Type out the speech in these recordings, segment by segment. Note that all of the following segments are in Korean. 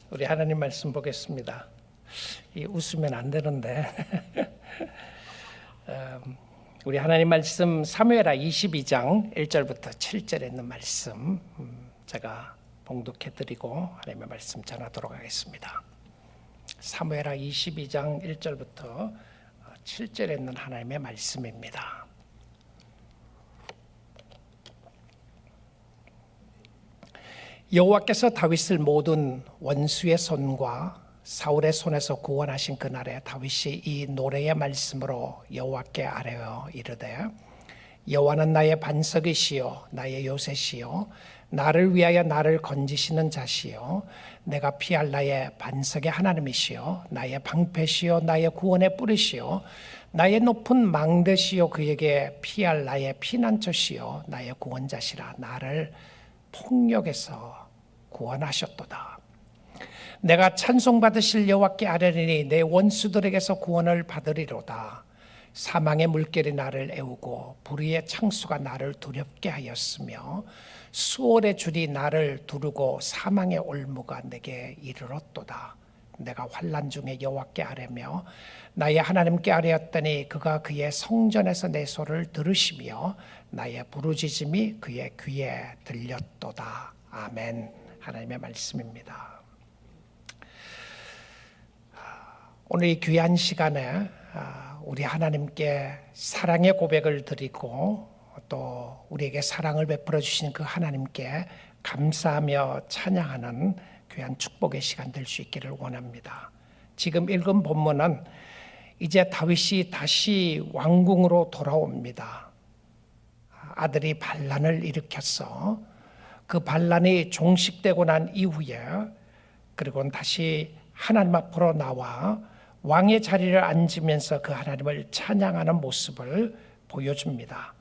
우리 하나님 말씀 보겠습니다. 웃으면 안 되는데 우리 하나님 말씀 사무엘하 22장 1절부터 7절에 있는 말씀 제가 봉독해드리고 하나님의 말씀 전하도록 하겠습니다. 사무엘하 22장 1절부터 7절에 있는 하나님의 말씀입니다. 여호와께서 다윗을 모든 원수의 손과 사울의 손에서 구원하신 그날에 다윗이 이 노래의 말씀으로 여호와께 아뢰어 이르되 여호와는 나의 반석이시요 나의 요새시요 나를 위하여 나를 건지시는 자시요 내가 피할 나의 반석의 하나님이시요 나의 방패시요 나의 구원의 뿌리시요 나의 높은 망대시요 그에게 피할 나의 피난처시요 나의 구원자시라 나를 폭력에서 구원하셨도다. 내가 찬송받으실 여호와께 아뢰리니 내 원수들에게서 구원을 받으리로다. 사망의 물결이 나를 애우고 불의의 창수가 나를 두렵게 하였으며 수월의 줄이 나를 두르고 사망의 올무가 내게 이르렀도다. 내가 환난 중에 여호와께 아뢰며 나의 하나님께 아뢰었더니 그가 그의 성전에서 내 소를 들으시며 나의 부르짖음이 그의 귀에 들렸도다. 아멘. 하나님의 말씀입니다. 오늘 이 귀한 시간에 우리 하나님께 사랑의 고백을 드리고 또 우리에게 사랑을 베풀어 주신 그 하나님께 감사하며 찬양하는 귀한 축복의 시간 될 수 있기를 원합니다. 지금 읽은 본문은 이제 다윗이 다시 왕궁으로 돌아옵니다. 아들이 반란을 일으켰어. 그 반란이 종식되고 난 이후에 그리고 다시 하나님 앞으로 나와 왕의 자리를 앉으면서 그 하나님을 찬양하는 모습을 보여줍니다.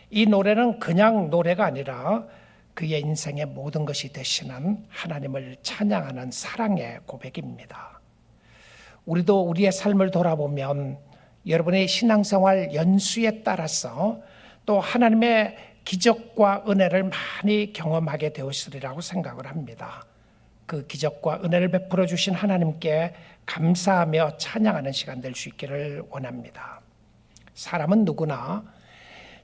이 노래는 그냥 노래가 아니라 그의 인생의 모든 것이 되시는 하나님을 찬양하는 사랑의 고백입니다. 우리도 우리의 삶을 돌아보면 여러분의 신앙생활 연수에 따라서 또 하나님의 기적과 은혜를 많이 경험하게 되었으리라고 생각을 합니다. 그 기적과 은혜를 베풀어 주신 하나님께 감사하며 찬양하는 시간 될 수 있기를 원합니다. 사람은 누구나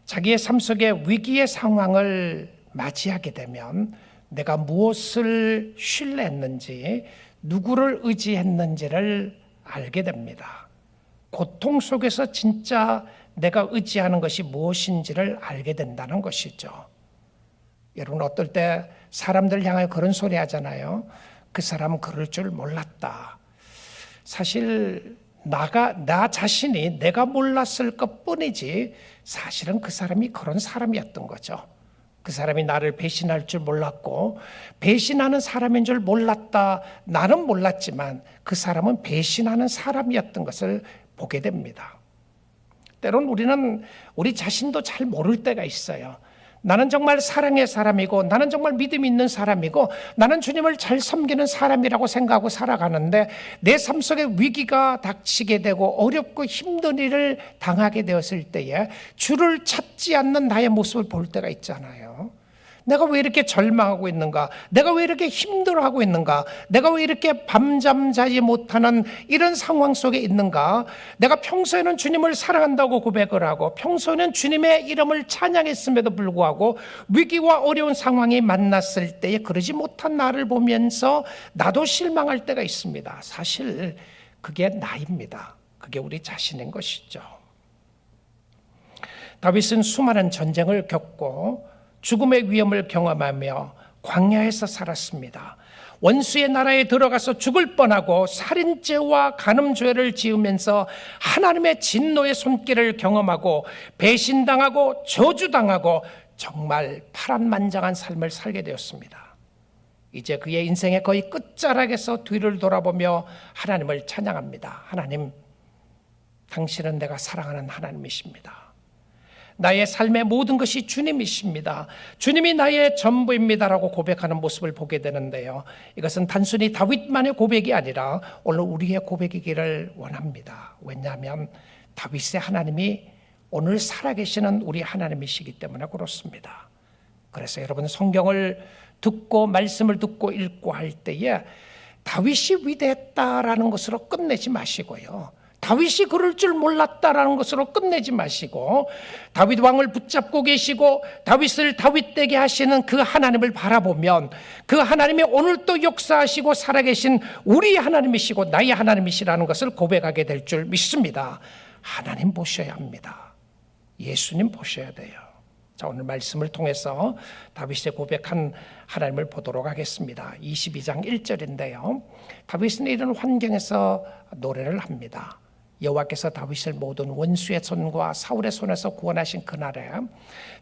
자기의 삶 속에 위기의 상황을 맞이하게 되면 내가 무엇을 신뢰했는지 누구를 의지했는지를 알게 됩니다. 고통 속에서 진짜 내가 의지하는 것이 무엇인지를 알게 된다는 것이죠. 여러분 어떨 때 사람들 향하여 그런 소리 하잖아요. 그 사람은 그럴 줄 몰랐다. 사실 나 자신이 내가 몰랐을 것뿐이지 사실은 그 사람이 그런 사람이었던 거죠. 그 사람이 나를 배신할 줄 몰랐고 배신하는 사람인 줄 몰랐다. 나는 몰랐지만 그 사람은 배신하는 사람이었던 것을 보게 됩니다. 때론 우리는 우리 자신도 잘 모를 때가 있어요. 나는 정말 사랑의 사람이고 나는 정말 믿음 있는 사람이고 나는 주님을 잘 섬기는 사람이라고 생각하고 살아가는데 내 삶 속에 위기가 닥치게 되고 어렵고 힘든 일을 당하게 되었을 때에 주를 찾지 않는 나의 모습을 볼 때가 있잖아요. 내가 왜 이렇게 절망하고 있는가? 내가 왜 이렇게 힘들어하고 있는가? 내가 왜 이렇게 밤잠 자지 못하는 이런 상황 속에 있는가? 내가 평소에는 주님을 사랑한다고 고백을 하고 평소에는 주님의 이름을 찬양했음에도 불구하고 위기와 어려운 상황이 만났을 때에 그러지 못한 나를 보면서 나도 실망할 때가 있습니다. 사실 그게 나입니다. 그게 우리 자신인 것이죠. 다윗은 수많은 전쟁을 겪고 죽음의 위험을 경험하며 광야에서 살았습니다. 원수의 나라에 들어가서 죽을 뻔하고 살인죄와 간음죄를 지으면서 하나님의 진노의 손길을 경험하고 배신당하고 저주당하고 정말 파란만장한 삶을 살게 되었습니다. 이제 그의 인생의 거의 끝자락에서 뒤를 돌아보며 하나님을 찬양합니다. 하나님, 당신은 내가 사랑하는 하나님이십니다. 나의 삶의 모든 것이 주님이십니다. 주님이 나의 전부입니다라고 고백하는 모습을 보게 되는데요. 이것은 단순히 다윗만의 고백이 아니라 오늘 우리의 고백이기를 원합니다. 왜냐하면 다윗의 하나님이 오늘 살아계시는 우리 하나님이시기 때문에 그렇습니다. 그래서 여러분 성경을 듣고 말씀을 듣고 읽고 할 때에 다윗이 위대했다라는 것으로 끝내지 마시고요. 다윗이 그럴 줄 몰랐다라는 것으로 끝내지 마시고 다윗 왕을 붙잡고 계시고 다윗을 다윗되게 하시는 그 하나님을 바라보면 그 하나님이 오늘 또 역사하시고 살아계신 우리 하나님이시고 나의 하나님이시라는 것을 고백하게 될 줄 믿습니다. 하나님 보셔야 합니다. 예수님 보셔야 돼요. 자, 오늘 말씀을 통해서 다윗의 고백한 하나님을 보도록 하겠습니다. 22장 1절인데요. 다윗은 이런 환경에서 노래를 합니다. 여호와께서 다윗을 모든 원수의 손과 사울의 손에서 구원하신 그날에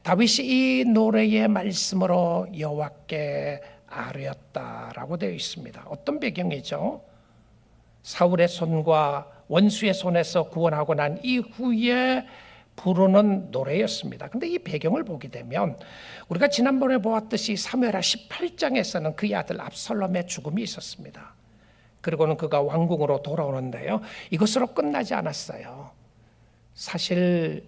다윗이 이 노래의 말씀으로 여호와께 아뢰었다라고 되어 있습니다. 어떤 배경이죠? 사울의 손과 원수의 손에서 구원하고 난 이후에 부르는 노래였습니다. 근데 이 배경을 보게 되면 우리가 지난번에 보았듯이 사무엘하 18장에서는 그의 아들 압살롬의 죽음이 있었습니다. 그리고는 그가 왕궁으로 돌아오는데요. 이것으로 끝나지 않았어요. 사실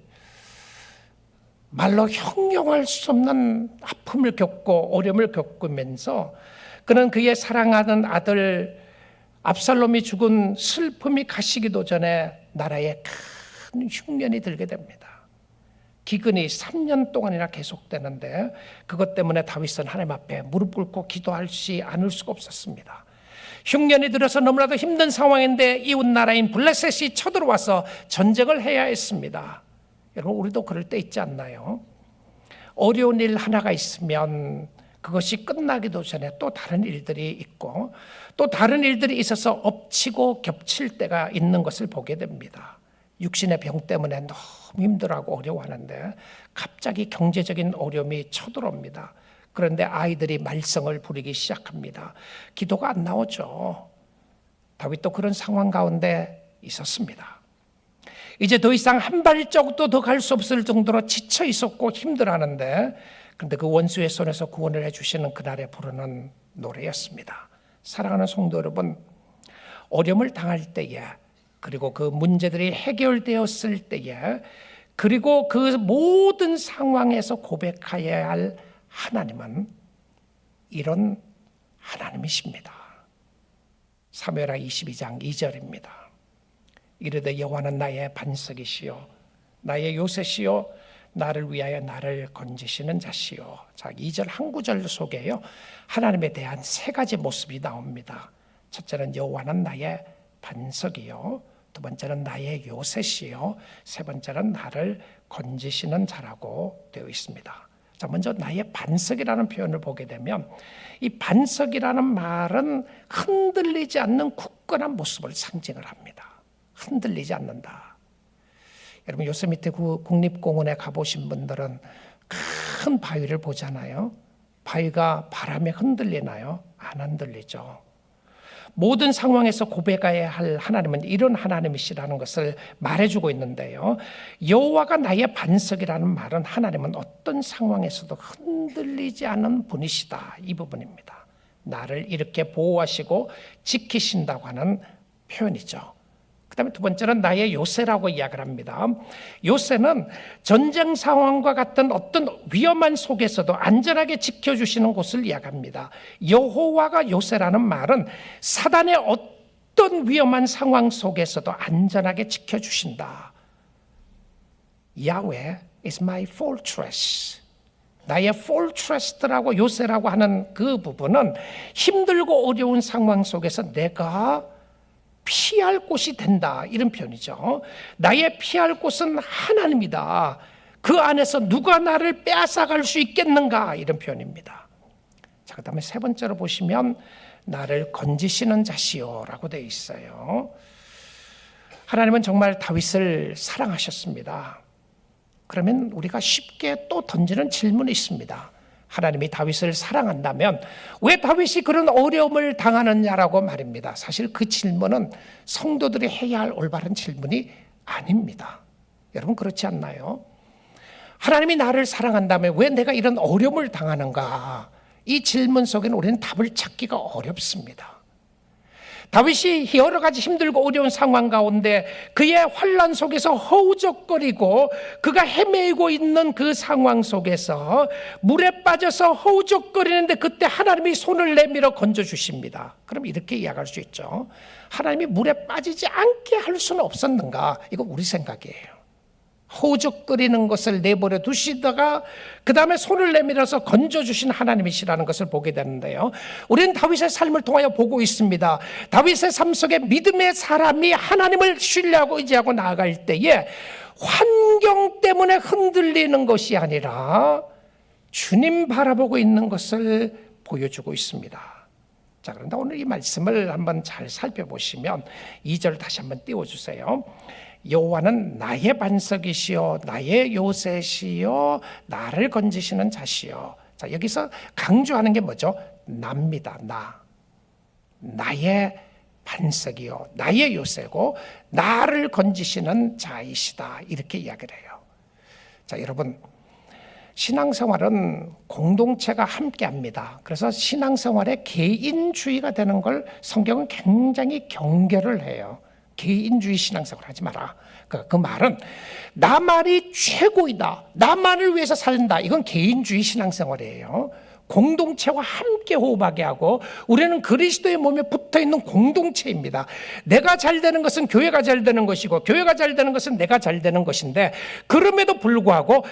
말로 형용할 수 없는 아픔을 겪고 어려움을 겪으면서 그는 그의 사랑하는 아들 압살롬이 죽은 슬픔이 가시기도 전에 나라에 큰 흉년이 들게 됩니다. 기근이 3년 동안이나 계속되는데 그것 때문에 다윗은 하나님 앞에 무릎 꿇고 기도하지 않을 수가 없었습니다. 흉년이 들어서 너무나도 힘든 상황인데 이웃 나라인 블레셋이 쳐들어와서 전쟁을 해야 했습니다. 여러분, 우리도 그럴 때 있지 않나요? 어려운 일 하나가 있으면 그것이 끝나기도 전에 또 다른 일들이 있고 또 다른 일들이 있어서 엎치고 겹칠 때가 있는 것을 보게 됩니다. 육신의 병 때문에 너무 힘들어하고 어려워하는데 갑자기 경제적인 어려움이 쳐들어옵니다. 그런데 아이들이 말썽을 부리기 시작합니다. 기도가 안 나오죠. 다윗도 그런 상황 가운데 있었습니다. 이제 더 이상 한 발자국도 더 갈 수 없을 정도로 지쳐 있었고 힘들어하는데 그런데 그 원수의 손에서 구원을 해주시는 그날에 부르는 노래였습니다. 사랑하는 성도 여러분, 어려움을 당할 때에 그리고 그 문제들이 해결되었을 때에 그리고 그 모든 상황에서 고백하여야 할 하나님은 이런 하나님이십니다. 사무엘하 22장 2절입니다. 이르되 여호와는 나의 반석이시요 나의 요새시요 나를 위하여 나를 건지시는 자시요. 자, 2절 한 구절 속에요 하나님에 대한 세 가지 모습이 나옵니다. 첫째는 여호와는 나의 반석이요, 두 번째는 나의 요새시요, 세 번째는 나를 건지시는 자라고 되어 있습니다. 자, 먼저 나의 반석이라는 표현을 보게 되면 이 반석이라는 말은 흔들리지 않는 굳건한 모습을 상징을 합니다. 흔들리지 않는다. 여러분, 요세미테 국립공원에 가보신 분들은 큰 바위를 보잖아요. 바위가 바람에 흔들리나요? 안 흔들리죠. 모든 상황에서 고백해야 할 하나님은 이런 하나님이시라는 것을 말해주고 있는데요. 여호와가 나의 반석이라는 말은 하나님은 어떤 상황에서도 흔들리지 않는 분이시다, 이 부분입니다. 나를 이렇게 보호하시고 지키신다고 하는 표현이죠. 그 다음에 두 번째는 나의 요새라고 이야기를 합니다. 요새는 전쟁 상황과 같은 어떤 위험한 속에서도 안전하게 지켜주시는 곳을 이야기합니다. 여호와가 요새라는 말은 사단의 어떤 위험한 상황 속에서도 안전하게 지켜주신다. Yahweh is my fortress. 나의 fortress라고 요새라고 하는 그 부분은 힘들고 어려운 상황 속에서 내가 피할 곳이 된다, 이런 표현이죠. 나의 피할 곳은 하나님이다. 그 안에서 누가 나를 빼앗아갈 수 있겠는가, 이런 표현입니다. 자, 그 다음에 세 번째로 보시면 나를 건지시는 자시오라고 되어 있어요. 하나님은 정말 다윗을 사랑하셨습니다. 그러면 우리가 쉽게 또 던지는 질문이 있습니다. 하나님이 다윗을 사랑한다면 왜 다윗이 그런 어려움을 당하느냐라고 말입니다. 사실 그 질문은 성도들이 해야 할 올바른 질문이 아닙니다. 여러분, 그렇지 않나요? 하나님이 나를 사랑한다면 왜 내가 이런 어려움을 당하는가? 이 질문 속에는 우리는 답을 찾기가 어렵습니다. 다윗이 여러 가지 힘들고 어려운 상황 가운데 그의 환난 속에서 허우적거리고 그가 헤매고 있는 그 상황 속에서 물에 빠져서 허우적거리는데 그때 하나님이 손을 내밀어 건져주십니다. 그럼 이렇게 이야기할 수 있죠. 하나님이 물에 빠지지 않게 할 수는 없었는가? 이거 우리 생각이에요. 허우적거리는 것을 내버려 두시다가 그 다음에 손을 내밀어서 건져주신 하나님이시라는 것을 보게 되는데요, 우리는 다윗의 삶을 통하여 보고 있습니다. 다윗의 삶 속에 믿음의 사람이 하나님을 신뢰하고 의지하고 나아갈 때에 환경 때문에 흔들리는 것이 아니라 주님 바라보고 있는 것을 보여주고 있습니다. 자, 그런데 오늘 이 말씀을 한번 잘 살펴보시면 2절 다시 한번 띄워주세요. 여호와는 나의 반석이시요 나의 요새시요 나를 건지시는 자시요. 자, 여기서 강조하는 게 뭐죠? 나입니다. 나의 반석이요 나의 요새고 나를 건지시는 자이시다, 이렇게 이야기를 해요. 자, 여러분, 신앙생활은 공동체가 함께합니다. 그래서 신앙생활에 개인주의가 되는 걸 성경은 굉장히 경계를 해요. 개인주의 신앙생활 하지 마라. 그 말은 나만이 최고이다, 나만을 위해서 산다, 이건 개인주의 신앙생활이에요. 공동체와 함께 호흡하게 하고 우리는 그리스도의 몸에 붙어있는 공동체입니다. 내가 잘 되는 것은 교회가 잘 되는 것이고 교회가 잘 되는 것은 내가 잘 되는 것인데, 그럼에도 불구하고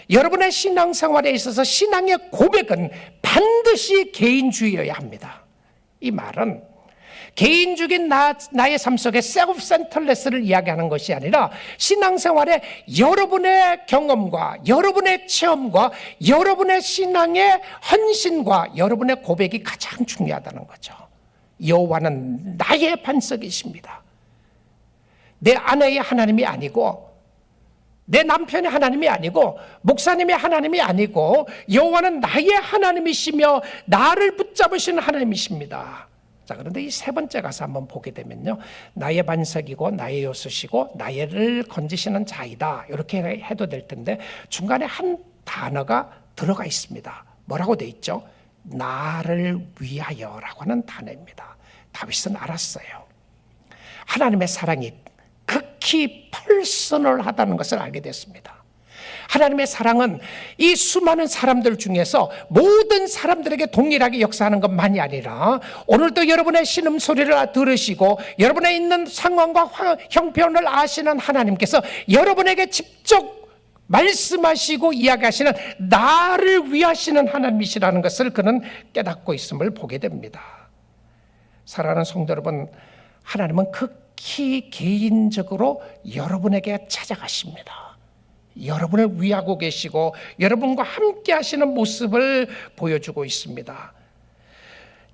여러분의 신앙생활에 있어서 신앙의 고백은 반드시 개인주의여야 합니다. 이 말은 개인적인 나의 삶 속에 셀프 센터레스를 이야기하는 것이 아니라 신앙생활에 여러분의 경험과 여러분의 체험과 여러분의 신앙의 헌신과 여러분의 고백이 가장 중요하다는 거죠. 여호와는 나의 반석이십니다. 내 아내의 하나님이 아니고 내 남편의 하나님이 아니고 목사님의 하나님이 아니고 여호와는 나의 하나님이시며 나를 붙잡으시는 하나님이십니다. 자, 그런데 이 세 번째 가서 한번 보게 되면요, 나의 반석이고 나의 요새시고 나를 건지시는 자이다, 이렇게 해도 될 텐데 중간에 한 단어가 들어가 있습니다. 뭐라고 돼 있죠? 나를 위하여라고 하는 단어입니다. 다윗은 알았어요. 하나님의 사랑이 극히 퍼스널하다는 것을 알게 됐습니다. 하나님의 사랑은 이 수많은 사람들 중에서 모든 사람들에게 동일하게 역사하는 것만이 아니라 오늘도 여러분의 신음소리를 들으시고 여러분의 있는 상황과 형편을 아시는 하나님께서 여러분에게 직접 말씀하시고 이야기하시는 나를 위하시는 하나님이시라는 것을 그는 깨닫고 있음을 보게 됩니다. 사랑하는 성도 여러분, 하나님은 극히 개인적으로 여러분에게 찾아가십니다. 여러분을 위하고 계시고 여러분과 함께 하시는 모습을 보여주고 있습니다.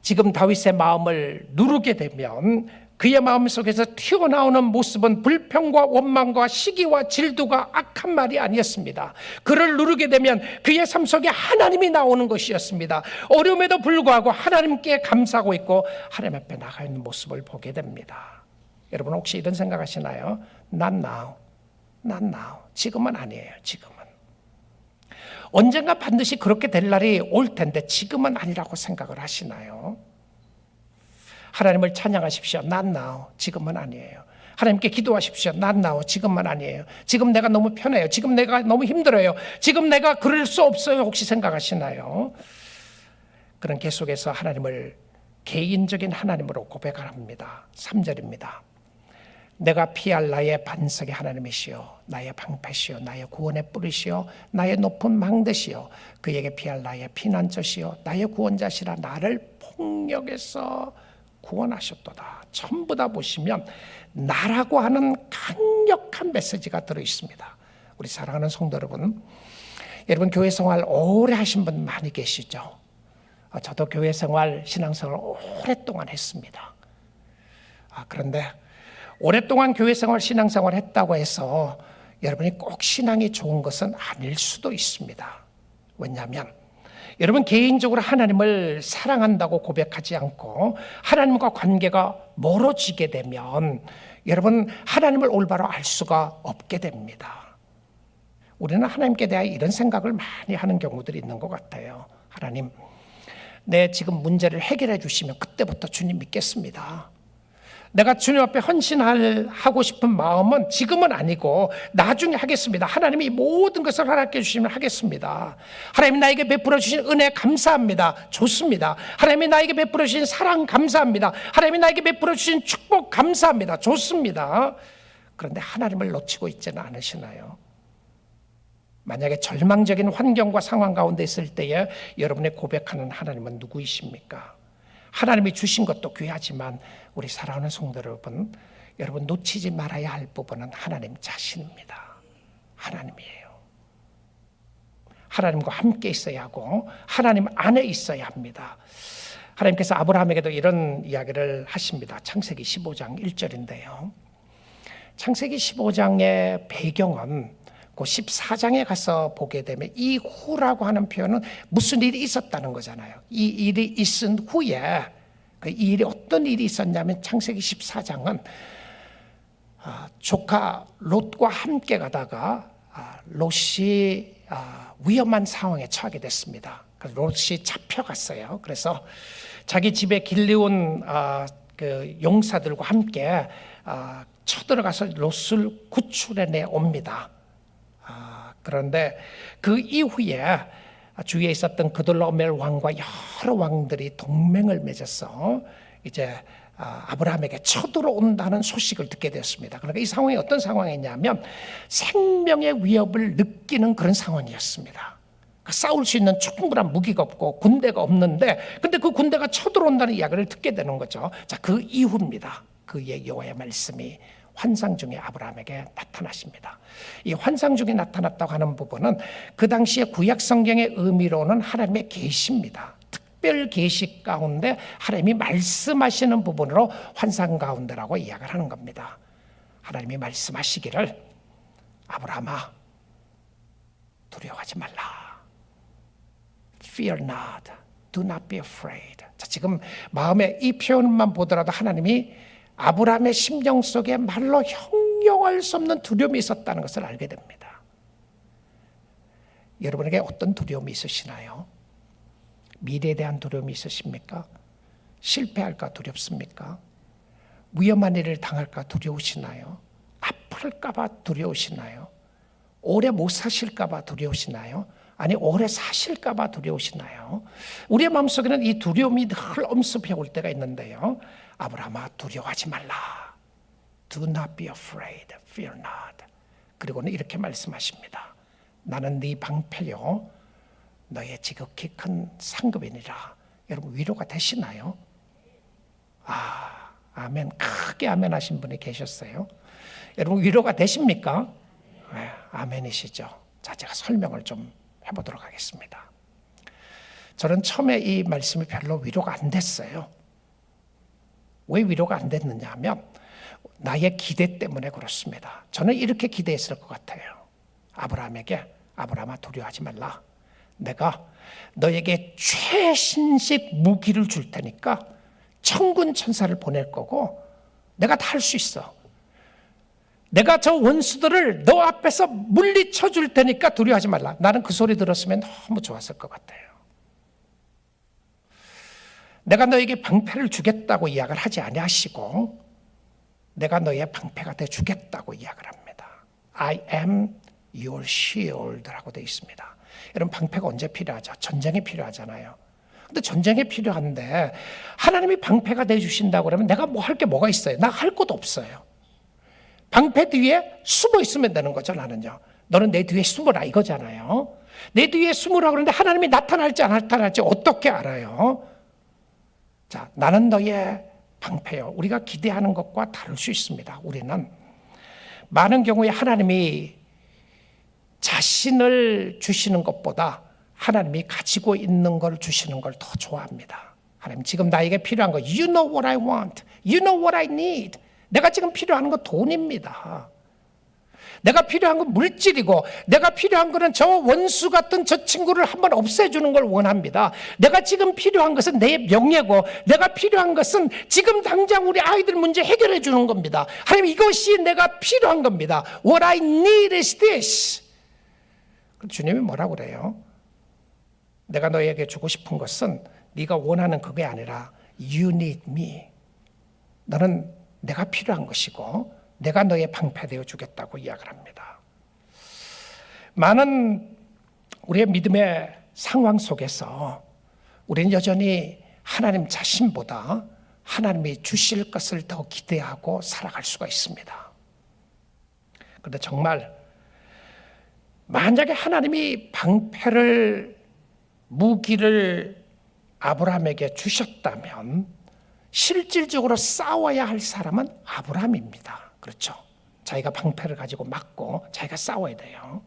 지금 다윗의 마음을 누르게 되면 그의 마음속에서 튀어나오는 모습은 불평과 원망과 시기와 질투가 악한 말이 아니었습니다. 그를 누르게 되면 그의 삶 속에 하나님이 나오는 것이었습니다. 어려움에도 불구하고 하나님께 감사하고 있고 하나님 앞에 나가 있는 모습을 보게 됩니다. 여러분, 혹시 이런 생각하시나요? 난 now. 지금은 아니에요. 지금은. 언젠가 반드시 그렇게 될 날이 올 텐데 지금은 아니라고 생각을 하시나요? 하나님을 찬양하십시오. not now. 지금은 아니에요. 하나님께 기도하십시오. not now. 지금은 아니에요. 지금 내가 너무 편해요. 지금 내가 너무 힘들어요. 지금 내가 그럴 수 없어요. 혹시 생각하시나요? 그런 계속해서 하나님을 개인적인 하나님으로 고백합니다. 3절입니다. 내가 피할 나의 반석의 하나님이시여 나의 방패시여 나의 구원의 뿌리시여 나의 높은 망대시여 그에게 피할 나의 피난처시여 나의 구원자시라 나를 폭력에서 구원하셨도다. 전부 다 보시면 나라고 하는 강력한 메시지가 들어있습니다. 우리 사랑하는 성도 여러분, 교회 생활 오래 하신 분 많이 계시죠? 저도 교회 생활, 신앙생활 오랫동안 했습니다. 그런데 오랫동안 교회 생활, 신앙생활 했다고 해서 여러분이 꼭 신앙이 좋은 것은 아닐 수도 있습니다. 왜냐하면 여러분 개인적으로 하나님을 사랑한다고 고백하지 않고 하나님과 관계가 멀어지게 되면 여러분 하나님을 올바로 알 수가 없게 됩니다. 우리는 하나님께 대해 이런 생각을 많이 하는 경우들이 있는 것 같아요. 하나님, 내 지금 문제를 해결해 주시면 그때부터 주님 믿겠습니다. 내가 주님 앞에 헌신하고 싶은 마음은 지금은 아니고 나중에 하겠습니다. 하나님이 모든 것을 허락해 주시면 하겠습니다. 하나님이 나에게 베풀어 주신 은혜 감사합니다. 좋습니다. 하나님이 나에게 베풀어 주신 사랑 감사합니다. 하나님이 나에게 베풀어 주신 축복 감사합니다. 좋습니다. 그런데 하나님을 놓치고 있지는 않으시나요? 만약에 절망적인 환경과 상황 가운데 있을 때에 여러분의 고백하는 하나님은 누구이십니까? 하나님이 주신 것도 귀하지만 우리 사랑하는 성도 여러분 놓치지 말아야 할 부분은 하나님 자신입니다. 하나님이에요. 하나님과 함께 있어야 하고 하나님 안에 있어야 합니다. 하나님께서 아브라함에게도 이런 이야기를 하십니다. 창세기 15장 1절인데요. 창세기 15장의 배경은 그 14장에 가서 보게 되면 이후라고 하는 표현은 무슨 일이 있었다는 거잖아요. 이 일이 있은 후에 그 일이 어떤 일이 있었냐면 창세기 14장은 조카 롯과 함께 가다가 롯이 위험한 상황에 처하게 됐습니다. 그래서 롯이 잡혀갔어요. 그래서 자기 집에 길리온 그 용사들과 함께 쳐들어가서 롯을 구출해내 옵니다. 그런데 그 이후에 주위에 있었던 그돌라오멜 왕과 여러 왕들이 동맹을 맺어서 이제 아브라함에게 쳐들어온다는 소식을 듣게 되었습니다. 그러니까 이 상황이 어떤 상황이냐면 생명의 위협을 느끼는 그런 상황이었습니다. 싸울 수 있는 충분한 무기가 없고 군대가 없는데 근데 그 군대가 쳐들어온다는 이야기를 듣게 되는 거죠. 자, 그 이후입니다. 그의 여호와의 말씀이 환상 중에 아브라함에게 나타나십니다. 이 환상 중에 나타났다고 하는 부분은 그 당시에 구약 성경의 의미로는 하나님의 계시입니다. 특별 계시 가운데 하나님이 말씀하시는 부분으로 환상 가운데라고 이야기를 하는 겁니다. 하나님이 말씀하시기를 아브라함아 두려워하지 말라. Fear not. Do not be afraid. 자, 지금 마음에 이 표현만 보더라도 하나님이 아브라함의 심령 속에 말로 형용할 수 없는 두려움이 있었다는 것을 알게 됩니다. 여러분에게 어떤 두려움이 있으시나요? 미래에 대한 두려움이 있으십니까? 실패할까 두렵습니까? 위험한 일을 당할까 두려우시나요? 아플까 봐 두려우시나요? 오래 못 사실까 봐 두려우시나요? 아니 오래 사실까 봐 두려우시나요? 우리의 마음속에는 이 두려움이 늘 엄습해 올 때가 있는데요. 아브라함아 두려워하지 말라. Do not be afraid. Fear not. 그리고는 이렇게 말씀하십니다. 나는 네 방패요 너의 지극히 큰 상급이니라. 여러분 위로가 되시나요? 아멘. 크게 아멘 하신 분이 계셨어요. 여러분 위로가 되십니까? 네, 아멘이시죠. 자, 제가 설명을 좀 해보도록 하겠습니다. 저는 처음에 이 말씀이 별로 위로가 안 됐어요. 왜 위로가 안 됐느냐 하면 나의 기대 때문에 그렇습니다. 저는 이렇게 기대했을 것 같아요. 아브라함에게 아브라함아 두려워하지 말라. 내가 너에게 최신식 무기를 줄 테니까 천군 천사를 보낼 거고 내가 다 할 수 있어. 내가 저 원수들을 너 앞에서 물리쳐 줄 테니까 두려워하지 말라. 나는 그 소리 들었으면 너무 좋았을 것 같아요. 내가 너에게 방패를 주겠다고 이야기를 하지 아니하시고 내가 너의 방패가 돼 주겠다고 이야기를 합니다. I am your shield라고 되어 있습니다. 여러분 방패가 언제 필요하죠? 전쟁에 필요하잖아요. 근데 전쟁에 필요한데 하나님이 방패가 돼 주신다고 그러면 내가 뭐 할 게 뭐가 있어요? 나 할 것도 없어요. 방패 뒤에 숨어 있으면 되는 거죠. 나는요. 너는 내 뒤에 숨어라 이거잖아요. 내 뒤에 숨으라 그러는데 하나님이 나타날지 안 나타날지 어떻게 알아요? 자, 나는 너의 방패요. 우리가 기대하는 것과 다를 수 있습니다. 우리는 많은 경우에 하나님이 자신을 주시는 것보다 하나님이 가지고 있는 걸 주시는 걸 더 좋아합니다. 하나님 지금 나에게 필요한 거 You know what I want. You know what I need. 내가 지금 필요한 거 돈입니다. 내가 필요한 건 물질이고 내가 필요한 거는 저 원수 같은 저 친구를 한번 없애주는 걸 원합니다. 내가 지금 필요한 것은 내 명예고 내가 필요한 것은 지금 당장 우리 아이들 문제 해결해 주는 겁니다. 하나님 이것이 내가 필요한 겁니다. What I need is this. 주님이 뭐라고 그래요? 내가 너에게 주고 싶은 것은 네가 원하는 그게 아니라 You need me. 너는 내가 필요한 것이고 내가 너의 방패되어 주겠다고 이야기를 합니다. 많은 우리의 믿음의 상황 속에서 우리는 여전히 하나님 자신보다 하나님이 주실 것을 더 기대하고 살아갈 수가 있습니다. 그런데 정말 만약에 하나님이 방패를, 무기를 아브라함에게 주셨다면 실질적으로 싸워야 할 사람은 아브라함입니다. 그렇죠? 자기가 방패를 가지고 막고 자기가 싸워야 돼요.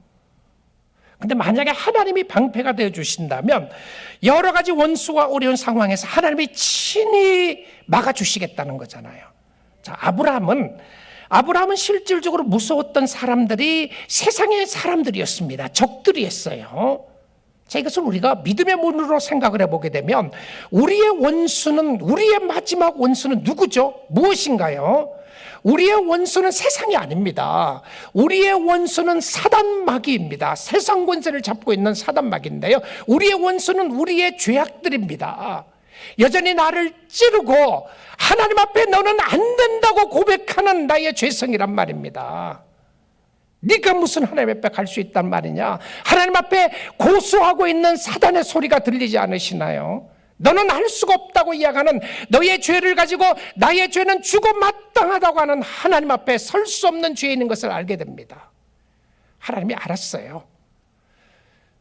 근데 만약에 하나님이 방패가 되어 주신다면 여러 가지 원수와 어려운 상황에서 하나님이 친히 막아주시겠다는 거잖아요. 자, 아브라함은 실질적으로 무서웠던 사람들이 세상의 사람들이었습니다. 적들이었어요. 자, 이것을 우리가 믿음의 문으로 생각을 해보게 되면 우리의 마지막 원수는 누구죠? 무엇인가요? 우리의 원수는 세상이 아닙니다. 우리의 원수는 사단마귀입니다. 세상 권세를 잡고 있는 사단마귀인데요. 우리의 원수는 우리의 죄악들입니다. 여전히 나를 찌르고 하나님 앞에 너는 안 된다고 고백하는 나의 죄성이란 말입니다. 네가 무슨 하나님 앞에 갈 수 있단 말이냐? 하나님 앞에 고소하고 있는 사단의 소리가 들리지 않으시나요? 너는 할 수가 없다고 이야기하는 너의 죄를 가지고 나의 죄는 죽어 마땅하다고 하는 하나님 앞에 설 수 없는 죄인인 것을 알게 됩니다. 하나님이 알았어요.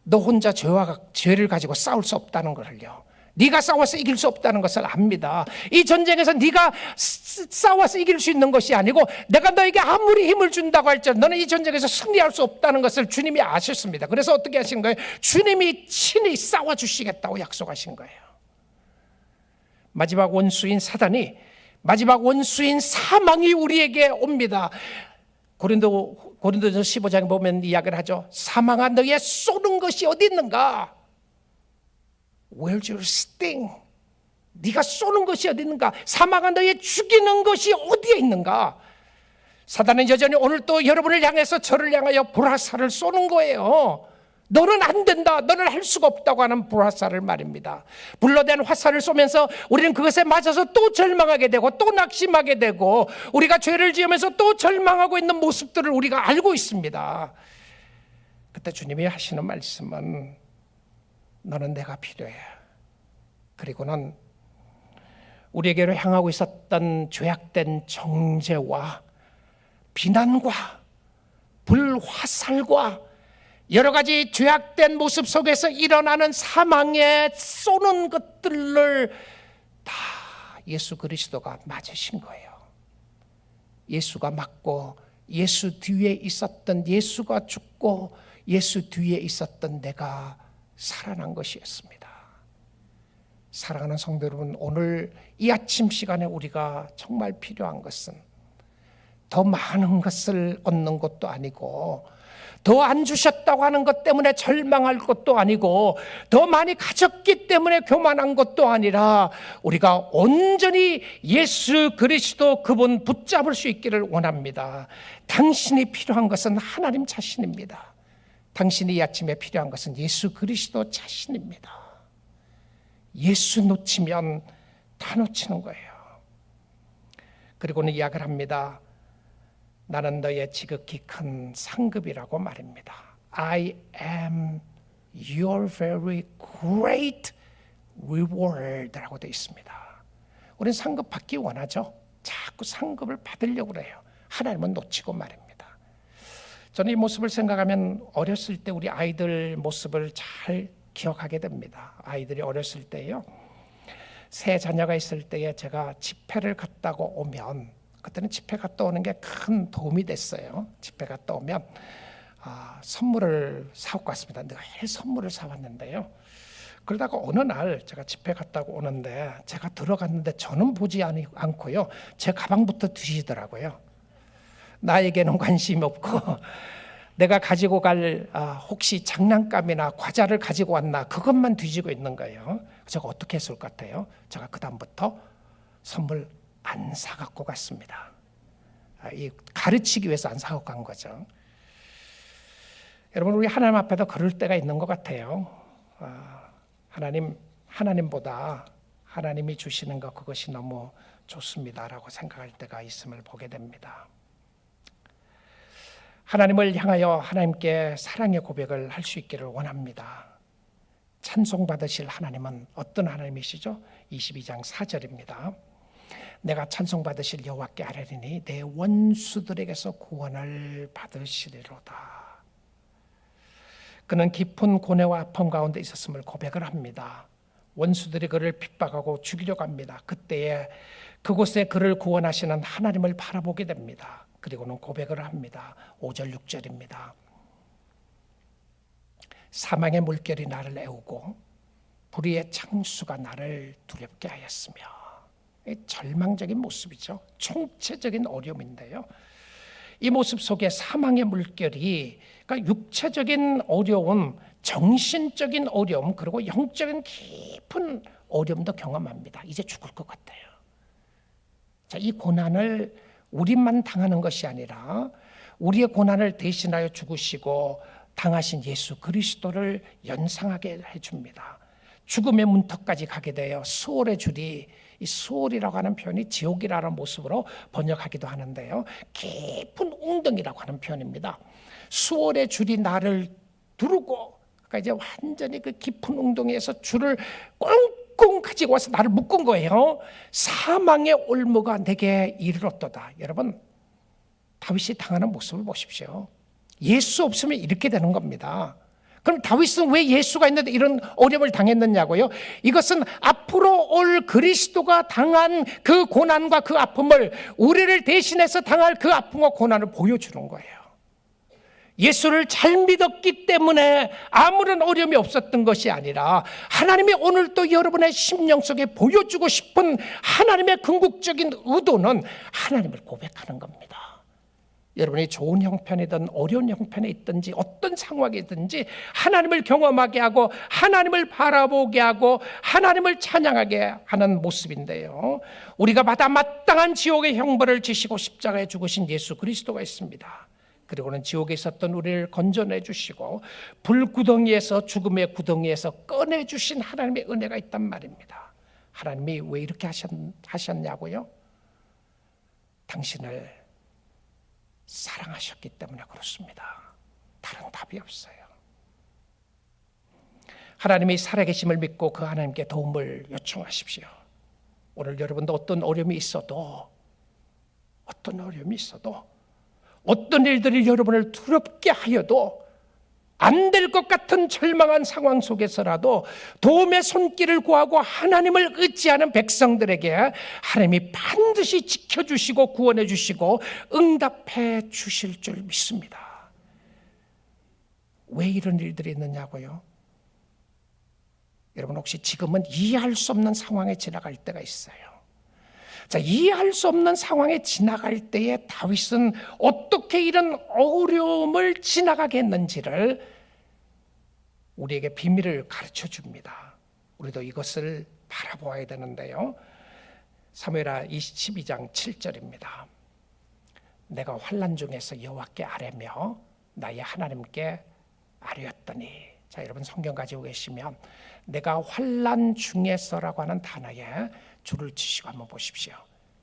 너 혼자 죄를 가지고 싸울 수 없다는 것을요. 네가 싸워서 이길 수 없다는 것을 압니다. 이 전쟁에서 네가 싸워서 이길 수 있는 것이 아니고 내가 너에게 아무리 힘을 준다고 할지라도 너는 이 전쟁에서 승리할 수 없다는 것을 주님이 아셨습니다. 그래서 어떻게 하신 거예요? 주님이 친히 싸워주시겠다고 약속하신 거예요. 마지막 원수인 사망이 우리에게 옵니다. 고린도서 15장에 보면 이야기를 하죠. 사망아 너의 쏘는 것이 어디 있는가? Where's your sting? 네가 쏘는 것이 어디 있는가? 사망아 너의 죽이는 것이 어디에 있는가? 사단은 여전히 오늘 또 여러분을 향해서 저를 향하여 불화살을 쏘는 거예요. 너는 안 된다, 너는 할 수가 없다고 하는 불화살을 말입니다. 불러댄 화살을 쏘면서 우리는 그것에 맞아서 또 절망하게 되고 또 낙심하게 되고 우리가 죄를 지으면서 또 절망하고 있는 모습들을 우리가 알고 있습니다. 그때 주님이 하시는 말씀은 너는 내가 필요해. 그리고는 우리에게로 향하고 있었던 죄악된 정죄와 비난과 불화살과 여러 가지 죄악된 모습 속에서 일어나는 사망에 쏘는 것들을 다 예수 그리스도가 맞으신 거예요. 예수가 맞고 예수 뒤에 있었던, 예수가 죽고 예수 뒤에 있었던 내가 살아난 것이었습니다. 사랑하는 성도 여러분, 오늘 이 아침 시간에 우리가 정말 필요한 것은 더 많은 것을 얻는 것도 아니고 더 안 주셨다고 하는 것 때문에 절망할 것도 아니고 더 많이 가졌기 때문에 교만한 것도 아니라 우리가 온전히 예수 그리스도 그분 붙잡을 수 있기를 원합니다. 당신이 필요한 것은 하나님 자신입니다. 당신이 이 아침에 필요한 것은 예수 그리스도 자신입니다. 예수 놓치면 다 놓치는 거예요. 그리고는 이야기를 합니다. 나는 너의 지극히 큰 상급이라고 말입니다. I am your very great reward라고 되어 있습니다. 우리는 상급 받기 원하죠. 자꾸 상급을 받으려고 그래요. 하나님은 놓치고 말입니다. 저는 이 모습을 생각하면 어렸을 때 우리 아이들 모습을 잘 기억하게 됩니다. 아이들이 어렸을 때요, 새 자녀가 있을 때에 제가 집회를 갔다고 오면, 그때는 집회 갔다 오는 게 큰 도움이 됐어요. 집회 갔다 오면 선물을 사고 갔습니다. 늘 선물을 사왔는데요, 그러다가 어느 날 제가 집회 갔다고 오는데 제가 들어갔는데 저는 보지 않고요, 제 가방부터 뒤지더라고요. 나에게는 관심이 없고 내가 가지고 갈 혹시 장난감이나 과자를 가지고 왔나 그것만 뒤지고 있는 거예요. 제가 어떻게 했을 것 같아요? 제가 그 다음부터 선물 안 사갖고 갔습니다. 가르치기 위해서 안 사갖고 간 거죠. 여러분, 우리 하나님 앞에도 그럴 때가 있는 것 같아요. 하나님, 하나님보다 하나님이 주시는 것 그것이 너무 좋습니다라고 생각할 때가 있음을 보게 됩니다. 하나님을 향하여 하나님께 사랑의 고백을 할 수 있기를 원합니다. 찬송받으실 하나님은 어떤 하나님이시죠? 22장 4절입니다. 내가 찬송받으실 여호와께 아뢰리니 내 원수들에게서 구원을 받으시리로다. 그는 깊은 고뇌와 아픔 가운데 있었음을 고백을 합니다. 원수들이 그를 핍박하고 죽이려고 합니다. 그때에 그곳에 그를 구원하시는 하나님을 바라보게 됩니다. 그리고는 고백을 합니다. 5절 6절입니다. 사망의 물결이 나를 애우고 불의의 창수가 나를 두렵게 하였으며. 절망적인 모습이죠. 총체적인 어려움인데요. 이 모습 속에 사망의 물결이, 그러니까 육체적인 어려움, 정신적인 어려움, 그리고 영적인 깊은 어려움도 경험합니다. 이제 죽을 것 같아요. 자, 이 고난을 우리만 당하는 것이 아니라 우리의 고난을 대신하여 죽으시고 당하신 예수 그리스도를 연상하게 해줍니다. 죽음의 문턱까지 가게 되어 수월의 줄이, 이 수월이라고 하는 표현이 지옥이라는 모습으로 번역하기도 하는데요. 깊은 웅덩이라고 하는 표현입니다. 수월의 줄이 나를 두르고, 그러니까 이제 완전히 그 깊은 웅덩이에서 줄을 꽁꽁 가지고 와서 나를 묶은 거예요. 사망의 올무가 내게 이르렀도다. 여러분, 다윗이 당하는 모습을 보십시오. 예수 없으면 이렇게 되는 겁니다. 그럼 다윗은 왜 예수가 있는데 이런 어려움을 당했느냐고요? 이것은 앞으로 올 그리스도가 당한 그 고난과 그 아픔을, 우리를 대신해서 당할 그 아픔과 고난을 보여주는 거예요. 예수를 잘 믿었기 때문에 아무런 어려움이 없었던 것이 아니라 하나님이 오늘 또 여러분의 심령 속에 보여주고 싶은 하나님의 궁극적인 의도는 하나님을 고백하는 겁니다. 여러분이 좋은 형편이든 어려운 형편에 있든지 어떤 상황이든지 하나님을 경험하게 하고 하나님을 바라보게 하고 하나님을 찬양하게 하는 모습인데요. 우리가 받아 마땅한 지옥의 형벌을 지시고 십자가에 죽으신 예수 그리스도가 있습니다. 그리고는 지옥에 있었던 우리를 건져내 주시고 불구덩이에서, 죽음의 구덩이에서 꺼내 주신 하나님의 은혜가 있단 말입니다. 하나님이 왜 이렇게 하셨냐고요? 당신을 사랑하셨기 때문에 그렇습니다. 다른 답이 없어요. 하나님이 살아계심을 믿고 그 하나님께 도움을 요청하십시오. 오늘 여러분도 어떤 어려움이 있어도, 어떤 일들이 여러분을 두렵게 하여도, 안 될 것 같은 절망한 상황 속에서라도 도움의 손길을 구하고 하나님을 의지하는 백성들에게 하나님이 반드시 지켜주시고 구원해 주시고 응답해 주실 줄 믿습니다. 왜 이런 일들이 있느냐고요? 여러분, 혹시 지금은 이해할 수 없는 상황에 지나갈 때가 있어요. 자, 이해할 수 없는 상황에 지나갈 때에 다윗은 어떻게 이런 어려움을 지나가게 했는지를 우리에게 비밀을 가르쳐 줍니다. 우리도 이것을 바라보아야 되는데요. 사무엘하 12장 7절입니다. 내가 환난 중에서 여호와께 아뢰며 나의 하나님께 아뢰었더니. 자, 여러분 성경 가지고 계시면 내가 환난 중에서라고 하는 단어에 줄을 치시고 한번 보십시오.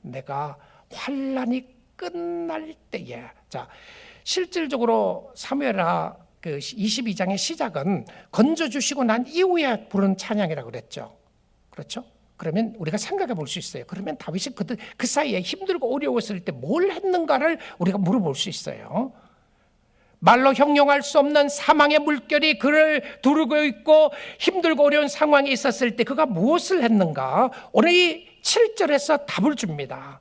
내가 환난이 끝날 때에. 자, 실질적으로 사무엘하 그 22장의 시작은 건져주시고 난 이후에 부른 찬양이라고 그랬죠. 그렇죠? 그러면 우리가 생각해 볼 수 있어요. 그러면 다윗이 그 사이에 힘들고 어려웠을 때 뭘 했는가를 우리가 물어볼 수 있어요. 말로 형용할 수 없는 사망의 물결이 그를 두르고 있고 힘들고 어려운 상황에 있었을 때 그가 무엇을 했는가? 오늘 이 7절에서 답을 줍니다.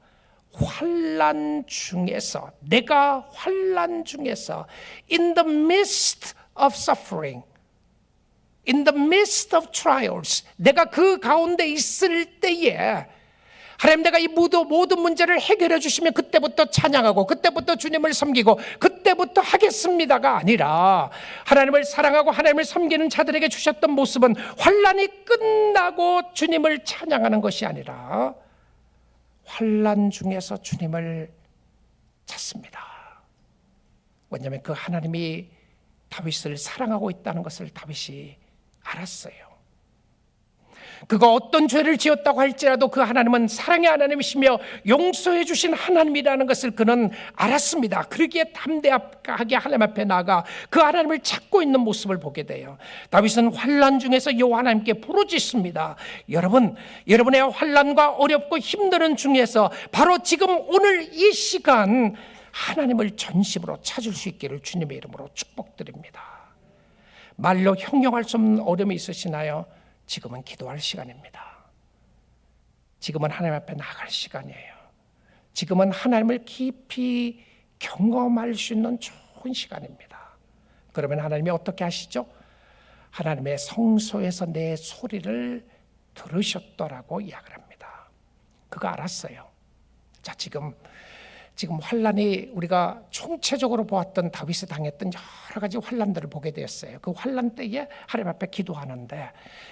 환난 중에서, 내가 환난 중에서, in the midst of suffering, in the midst of trials, 내가 그 가운데 있을 때에 하나님, 내가 이 모든 문제를 해결해 주시면 그때부터 찬양하고 그때부터 주님을 섬기고 그때부터 하겠습니다가 아니라, 하나님을 사랑하고 하나님을 섬기는 자들에게 주셨던 모습은 환난이 끝나고 주님을 찬양하는 것이 아니라 환난 중에서 주님을 찾습니다. 왜냐하면 그 하나님이 다윗을 사랑하고 있다는 것을 다윗이 알았어요. 그가 어떤 죄를 지었다고 할지라도 그 하나님은 사랑의 하나님이시며 용서해 주신 하나님이라는 것을 그는 알았습니다. 그러기에 담대하게 하나님 앞에 나아가 그 하나님을 찾고 있는 모습을 보게 돼요. 다윗은 환난 중에서 여호와 하나님께 부르짖습니다. 여러분, 여러분의 환난과 어렵고 힘든 중에서 바로 지금 오늘 이 시간 하나님을 전심으로 찾을 수 있기를 주님의 이름으로 축복드립니다. 말로 형용할 수 없는 어려움이 있으시나요? 지금은 기도할 시간입니다. 지금은 하나님 앞에 나갈 시간이에요. 지금은 하나님을 깊이 경험할 수 있는 좋은 시간입니다. 그러면 하나님이 어떻게 하시죠? 하나님의 성소에서 내 소리를 들으셨더라고 이야기를 합니다. 그거 알았어요. 자, 지금 환란이 우리가 총체적으로 보았던 다윗이 당했던 여러 가지 환란들을 보게 되었어요. 그 환란 때에 하나님 앞에 기도하는데,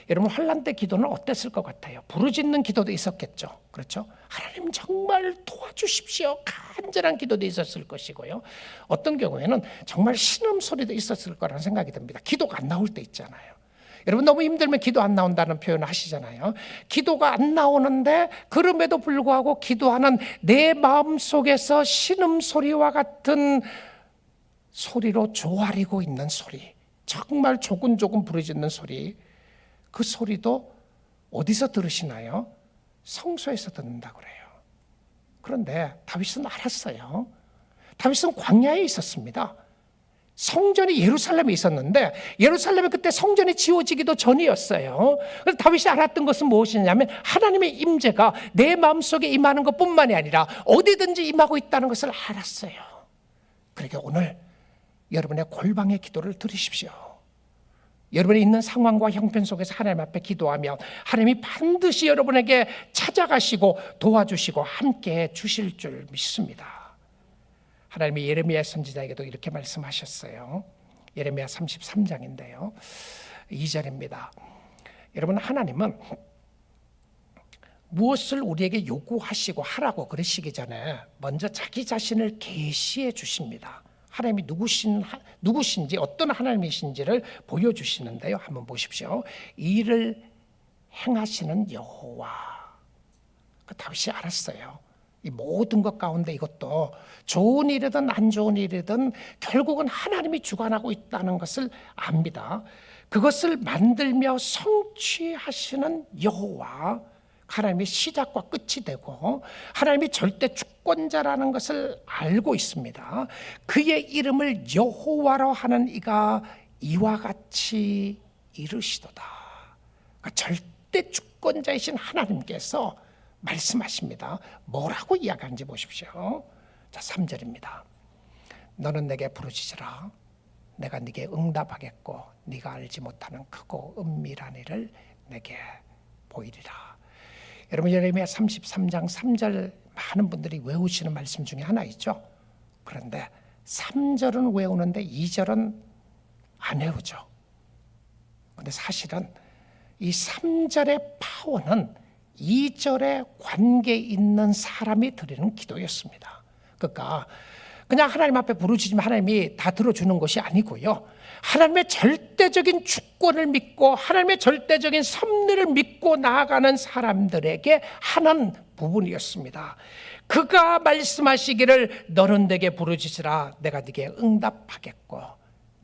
여러분 환란 때 기도는 어땠을 것 같아요? 부르짖는 기도도 있었겠죠. 그렇죠? 하나님 정말 도와주십시오. 간절한 기도도 있었을 것이고요. 어떤 경우에는 정말 신음소리도 있었을 거라는 생각이 듭니다. 기도가 안 나올 때 있잖아요. 여러분 너무 힘들면 기도 안 나온다는 표현을 하시잖아요. 기도가 안 나오는데 그럼에도 불구하고 기도하는 내 마음속에서 신음소리와 같은 소리로 조아리고 있는 소리, 정말 조근조근 부르짖는 소리, 그 소리도 어디서 들으시나요? 성소에서 듣는다고 그래요. 그런데 다윗은 알았어요. 다윗은 광야에 있었습니다. 성전이 예루살렘에 있었는데 예루살렘에 그때 성전이 지어지기도 전이었어요. 그래서 다윗이 알았던 것은 무엇이냐면 하나님의 임재가 내 마음속에 임하는 것뿐만이 아니라 어디든지 임하고 있다는 것을 알았어요. 그러니까 오늘 여러분의 골방의 기도를 들으십시오. 여러분이 있는 상황과 형편 속에서 하나님 앞에 기도하면 하나님이 반드시 여러분에게 찾아가시고 도와주시고 함께해 주실 줄 믿습니다. 하나님이 예레미야 선지자에게도 이렇게 말씀하셨어요. 예레미야 33장인데요. 2절입니다. 여러분 하나님은 무엇을 우리에게 요구하시고 하라고 그러시기 전에 먼저 자기 자신을 계시해 주십니다. 하나님이 누구신지 어떤 하나님이신지를 보여주시는데요. 한번 보십시오. 이를 행하시는 여호와. 다윗이 알았어요. 이 모든 것 가운데 이것도 좋은 일이든 안 좋은 일이든 결국은 하나님이 주관하고 있다는 것을 압니다. 그것을 만들며 성취하시는 여호와, 하나님이 시작과 끝이 되고 하나님이 절대 주권자라는 것을 알고 있습니다. 그의 이름을 여호와로 하는 이가 이와 같이 이르시도다. 그러니까 절대 주권자이신 하나님께서 말씀하십니다. 뭐라고 이야기하는지 보십시오. 자, 3절입니다. 너는 내게 부르짖으라. 내가 네게 응답하겠고 네가 알지 못하는 크고 은밀한 일을 내게 보이리라. 여러분 예레미야 33장 3절 많은 분들이 외우시는 말씀 중에 하나 있죠. 그런데 3절은 외우는데 2절은 안 외우죠. 근데 사실은 이 3절의 파워는 2절에 관계 있는 사람이 드리는 기도였습니다. 그러니까 그냥 하나님 앞에 부르짖으면 하나님이 다 들어주는 것이 아니고요. 하나님의 절대적인 주권을 믿고 하나님의 절대적인 섭리를 믿고 나아가는 사람들에게 하는 부분이었습니다. 그가 말씀하시기를 너는 내게 부르짖으라. 내가 네게 응답하겠고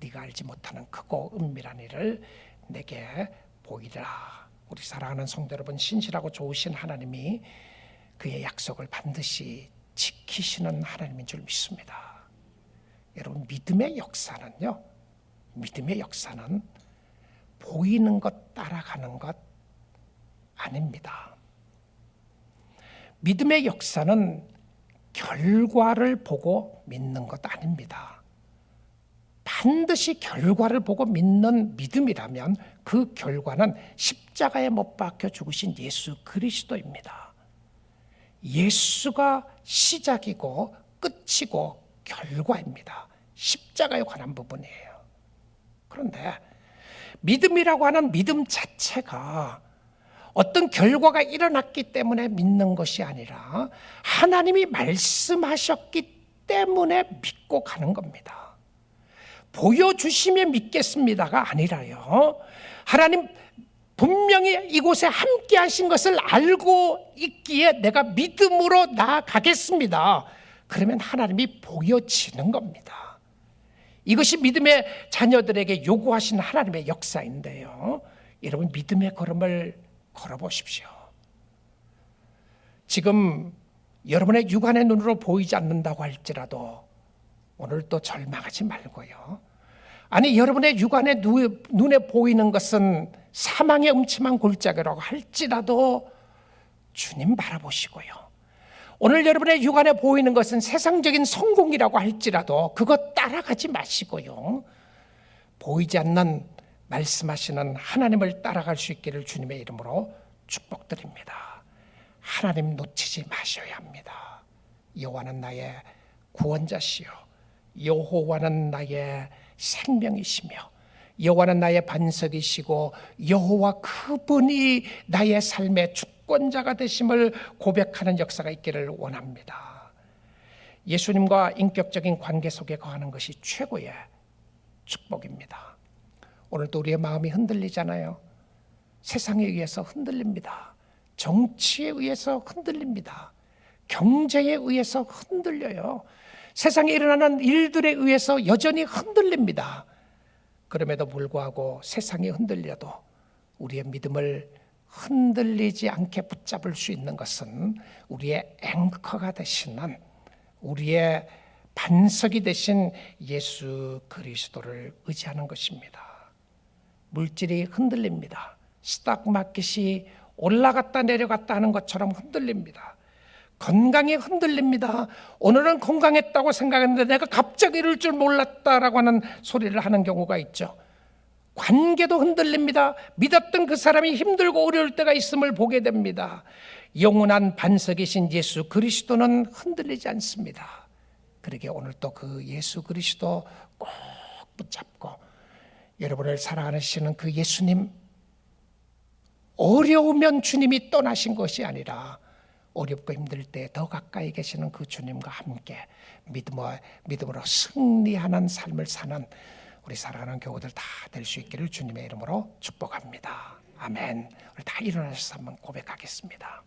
네가 알지 못하는 크고 은밀한 일을 내게 보이리라. 우리 사랑하는 성도 여러분, 신실하고 좋으신 하나님이 그의 약속을 반드시 지키시는 하나님인 줄 믿습니다. 여러분 믿음의 역사는요, 믿음의 역사는 보이는 것 따라가는 것 아닙니다. 믿음의 역사는 결과를 보고 믿는 것 아닙니다. 반드시 결과를 보고 믿는 믿음이라면 그 결과는 십자가에 못 박혀 죽으신 예수 그리스도입니다. 예수가 시작이고 끝이고 결과입니다. 십자가에 관한 부분이에요. 그런데 믿음이라고 하는 믿음 자체가 어떤 결과가 일어났기 때문에 믿는 것이 아니라 하나님이 말씀하셨기 때문에 믿고 가는 겁니다. 보여주시면 믿겠습니다가 아니라요. 하나님 분명히 이곳에 함께 하신 것을 알고 있기에 내가 믿음으로 나아가겠습니다. 그러면 하나님이 보여지는 겁니다. 이것이 믿음의 자녀들에게 요구하신 하나님의 역사인데요. 여러분, 믿음의 걸음을 걸어보십시오. 지금 여러분의 육안의 눈으로 보이지 않는다고 할지라도 오늘 또 절망하지 말고요. 아니, 여러분의 육안의 눈에 보이는 것은 사망의 음침한 골짜기라고 할지라도 주님 바라보시고요. 오늘 여러분의 육안에 보이는 것은 세상적인 성공이라고 할지라도 그것 따라가지 마시고요. 보이지 않는 말씀하시는 하나님을 따라갈 수 있기를 주님의 이름으로 축복드립니다. 하나님 놓치지 마셔야 합니다. 여호와는 나의 구원자시요 여호와는 나의 생명이시며 여호와는 나의 반석이시고 여호와 그분이 나의 삶의 주권자가 되심을 고백하는 역사가 있기를 원합니다. 예수님과 인격적인 관계 속에 거하는 것이 최고의 축복입니다. 오늘도 우리의 마음이 흔들리잖아요. 세상에 의해서 흔들립니다. 정치에 의해서 흔들립니다. 경제에 의해서 흔들려요. 세상에 일어나는 일들에 의해서 여전히 흔들립니다. 그럼에도 불구하고 세상이 흔들려도 우리의 믿음을 흔들리지 않게 붙잡을 수 있는 것은 우리의 앵커가 되시는, 우리의 반석이 되신 예수 그리스도를 의지하는 것입니다. 물질이 흔들립니다. 스탁마켓이 올라갔다 내려갔다 하는 것처럼 흔들립니다. 건강이 흔들립니다. 오늘은 건강했다고 생각했는데 내가 갑자기 이럴 줄 몰랐다라고 하는 소리를 하는 경우가 있죠. 관계도 흔들립니다. 믿었던 그 사람이 힘들고 어려울 때가 있음을 보게 됩니다. 영원한 반석이신 예수 그리스도는 흔들리지 않습니다. 그러게 오늘 또 그 예수 그리스도 꼭 붙잡고 여러분을 사랑하시는 그 예수님, 어려우면 주님이 떠나신 것이 아니라 어렵고 힘들 때 더 가까이 계시는 그 주님과 함께 믿음으로 승리하는 삶을 사는 우리 사랑하는 교우들 다 될 수 있기를 주님의 이름으로 축복합니다. 아멘. 우리 다 일어나셔서 한번 고백하겠습니다.